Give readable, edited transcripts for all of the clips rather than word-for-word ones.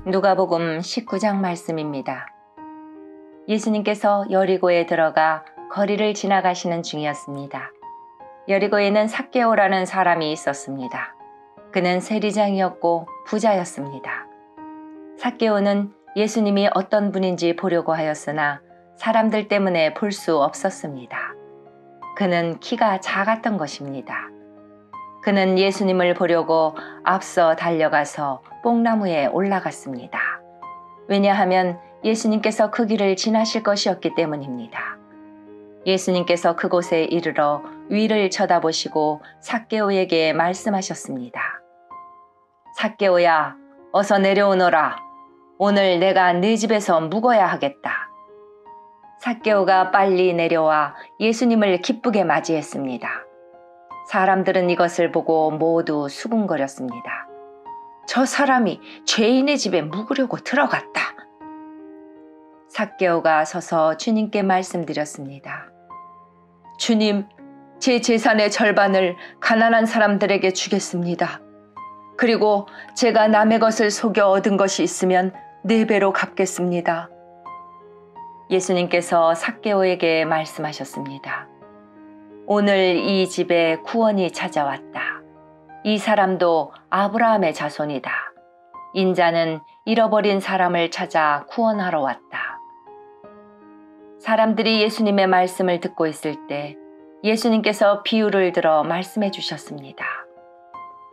누가복음 19장 말씀입니다. 예수님께서 여리고에 들어가 거리를 지나가시는 중이었습니다. 여리고에는 삭개오라는 사람이 있었습니다. 그는 세리장이었고 부자였습니다. 삭개오는 예수님이 어떤 분인지 보려고 하였으나 사람들 때문에 볼 수 없었습니다. 그는 키가 작았던 것입니다. 그는 예수님을 보려고 앞서 달려가서 뽕나무에 올라갔습니다. 왜냐하면 예수님께서 그 길을 지나실 것이었기 때문입니다. 예수님께서 그곳에 이르러 위를 쳐다보시고 삭개오에게 말씀하셨습니다. 삭개오야, 어서 내려오너라. 오늘 내가 네 집에서 묵어야 하겠다. 삭개오가 빨리 내려와 예수님을 기쁘게 맞이했습니다. 사람들은 이것을 보고 모두 수군거렸습니다. 저 사람이 죄인의 집에 묵으려고 들어갔다. 삭개오가 서서 주님께 말씀드렸습니다. 주님, 제 재산의 절반을 가난한 사람들에게 주겠습니다. 그리고 제가 남의 것을 속여 얻은 것이 있으면 4배로 갚겠습니다. 예수님께서 삭개오에게 말씀하셨습니다. 오늘 이 집에 구원이 찾아왔다. 이 사람도 아브라함의 자손이다. 인자는 잃어버린 사람을 찾아 구원하러 왔다. 사람들이 예수님의 말씀을 듣고 있을 때 예수님께서 비유를 들어 말씀해 주셨습니다.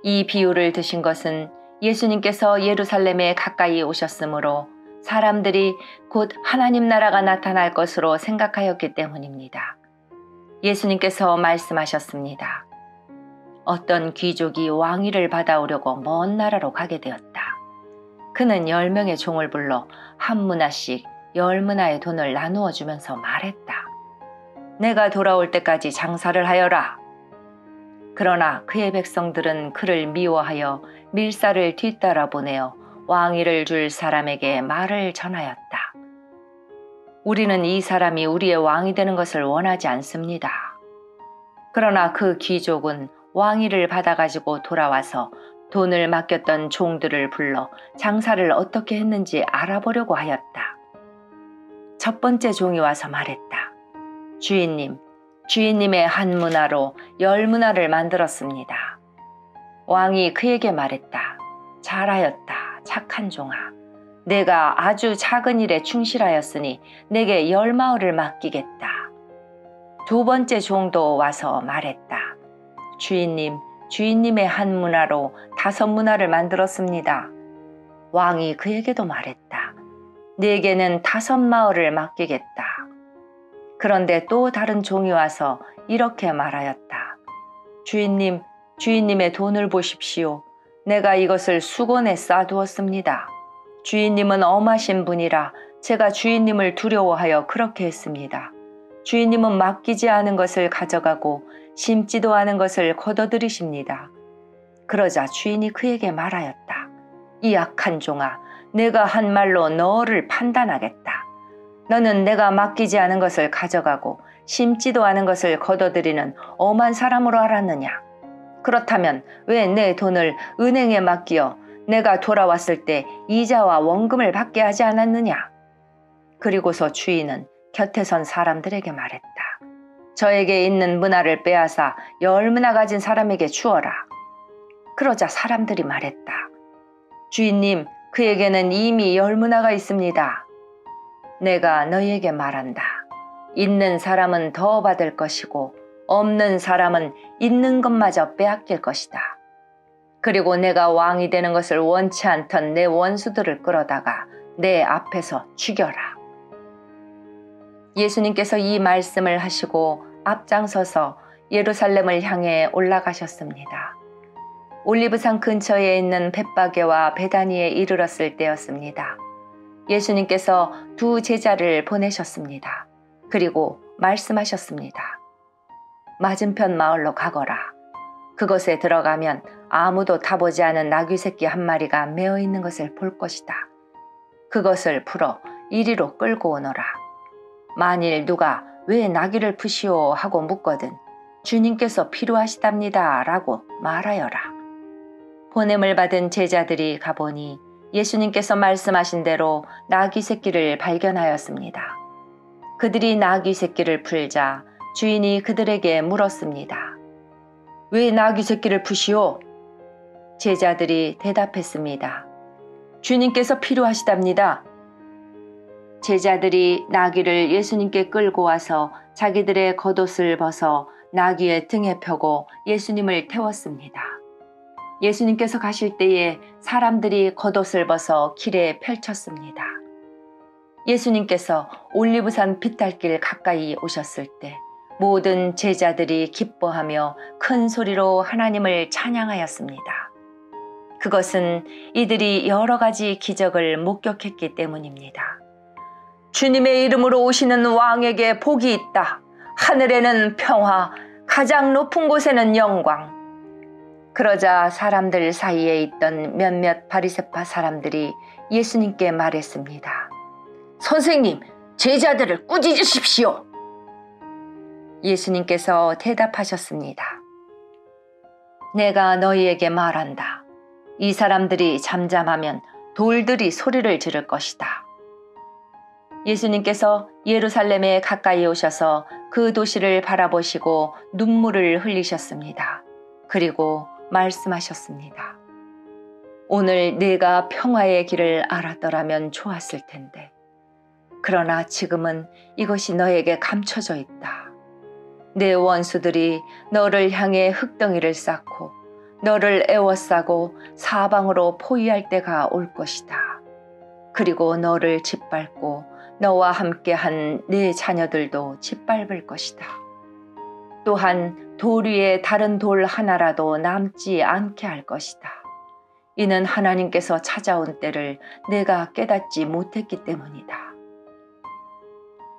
이 비유를 드신 것은 예수님께서 예루살렘에 가까이 오셨으므로 사람들이 곧 하나님 나라가 나타날 것으로 생각하였기 때문입니다. 예수님께서 말씀하셨습니다. 어떤 귀족이 왕위를 받아오려고 먼 나라로 가게 되었다. 그는 10명의 종을 불러 한 문화씩 10문화의 돈을 나누어 주면서 말했다. 내가 돌아올 때까지 장사를 하여라. 그러나 그의 백성들은 그를 미워하여 밀사를 뒤따라 보내어 왕위를 줄 사람에게 말을 전하였다. 우리는 이 사람이 우리의 왕이 되는 것을 원하지 않습니다. 그러나 그 귀족은 왕위를 받아가지고 돌아와서 돈을 맡겼던 종들을 불러 장사를 어떻게 했는지 알아보려고 하였다. 첫 번째 종이 와서 말했다. 주인님, 주인님의 한 문화로 10문화를 만들었습니다. 왕이 그에게 말했다. 잘하였다, 착한 종아. 내가 아주 작은 일에 충실하였으니 내게 10마을을 맡기겠다. 두 번째 종도 와서 말했다. 주인님, 주인님의 한 문화로 5문화를 만들었습니다. 왕이 그에게도 말했다. 네게는 5마을을 맡기겠다. 그런데 또 다른 종이 와서 이렇게 말하였다. 주인님, 주인님의 돈을 보십시오. 내가 이것을 수건에 싸두었습니다. 주인님은 엄하신 분이라 제가 주인님을 두려워하여 그렇게 했습니다. 주인님은 맡기지 않은 것을 가져가고 심지도 않은 것을 거둬들이십니다. 그러자 주인이 그에게 말하였다. 이 악한 종아, 내가 한 말로 너를 판단하겠다. 너는 내가 맡기지 않은 것을 가져가고 심지도 않은 것을 거둬들이는 엄한 사람으로 알았느냐? 그렇다면 왜 내 돈을 은행에 맡기어 내가 돌아왔을 때 이자와 원금을 받게 하지 않았느냐? 그리고서 주인은 곁에 선 사람들에게 말했다. 저에게 있는 문화를 빼앗아 10문화 가진 사람에게 주어라. 그러자 사람들이 말했다. 주인님, 그에게는 이미 10문화가 있습니다. 내가 너희에게 말한다. 있는 사람은 더 받을 것이고 없는 사람은 있는 것마저 빼앗길 것이다. 그리고 내가 왕이 되는 것을 원치 않던 내 원수들을 끌어다가 내 앞에서 죽여라. 예수님께서 이 말씀을 하시고 앞장서서 예루살렘을 향해 올라가셨습니다. 올리브산 근처에 있는 벳바게와 베다니에 이르렀을 때였습니다. 예수님께서 2 제자를 보내셨습니다. 그리고 말씀하셨습니다. 맞은편 마을로 가거라. 그곳에 들어가면 아무도 타보지 않은 나귀 새끼 한 마리가 메어 있는 것을 볼 것이다. 그것을 풀어 이리로 끌고 오너라. 만일 누가 왜 나귀를 푸시오 하고 묻거든 주님께서 필요하시답니다 라고 말하여라. 보냄을 받은 제자들이 가보니 예수님께서 말씀하신 대로 나귀 새끼를 발견하였습니다. 그들이 나귀 새끼를 풀자 주인이 그들에게 물었습니다. 왜 나귀 새끼를 푸시오? 제자들이 대답했습니다. 주님께서 필요하시답니다. 제자들이 나귀를 예수님께 끌고 와서 자기들의 겉옷을 벗어 나귀의 등에 펴고 예수님을 태웠습니다. 예수님께서 가실 때에 사람들이 겉옷을 벗어 길에 펼쳤습니다. 예수님께서 올리브산 비탈길 가까이 오셨을 때 모든 제자들이 기뻐하며 큰 소리로 하나님을 찬양하였습니다. 그것은 이들이 여러 가지 기적을 목격했기 때문입니다. 주님의 이름으로 오시는 왕에게 복이 있다. 하늘에는 평화, 가장 높은 곳에는 영광. 그러자 사람들 사이에 있던 몇몇 바리새파 사람들이 예수님께 말했습니다. 선생님, 제자들을 꾸짖으십시오. 예수님께서 대답하셨습니다. 내가 너희에게 말한다. 이 사람들이 잠잠하면 돌들이 소리를 지를 것이다. 예수님께서 예루살렘에 가까이 오셔서 그 도시를 바라보시고 눈물을 흘리셨습니다. 그리고 말씀하셨습니다. 오늘 내가 평화의 길을 알았더라면 좋았을 텐데. 그러나 지금은 이것이 너에게 감춰져 있다. 내 원수들이 너를 향해 흙덩이를 쌓고 너를 애워싸고 사방으로 포위할 때가 올 것이다. 그리고 너를 짓밟고 너와 함께한 네 자녀들도 짓밟을 것이다. 또한 돌 위에 다른 돌 하나라도 남지 않게 할 것이다. 이는 하나님께서 찾아온 때를 내가 깨닫지 못했기 때문이다.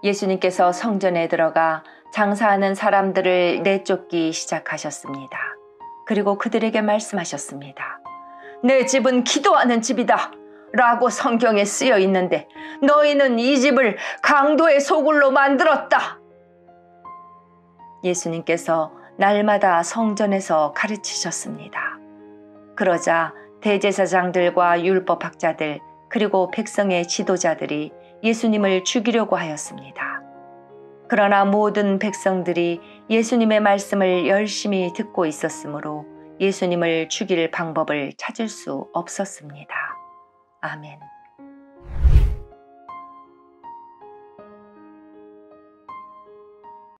예수님께서 성전에 들어가 장사하는 사람들을 내쫓기 시작하셨습니다. 그리고 그들에게 말씀하셨습니다. 내 집은 기도하는 집이다 라고 성경에 쓰여 있는데 너희는 이 집을 강도의 소굴로 만들었다. 예수님께서 날마다 성전에서 가르치셨습니다. 그러자 대제사장들과 율법학자들 그리고 백성의 지도자들이 예수님을 죽이려고 하였습니다. 그러나 모든 백성들이 예수님의 말씀을 열심히 듣고 있었으므로 예수님을 죽일 방법을 찾을 수 없었습니다. 아멘.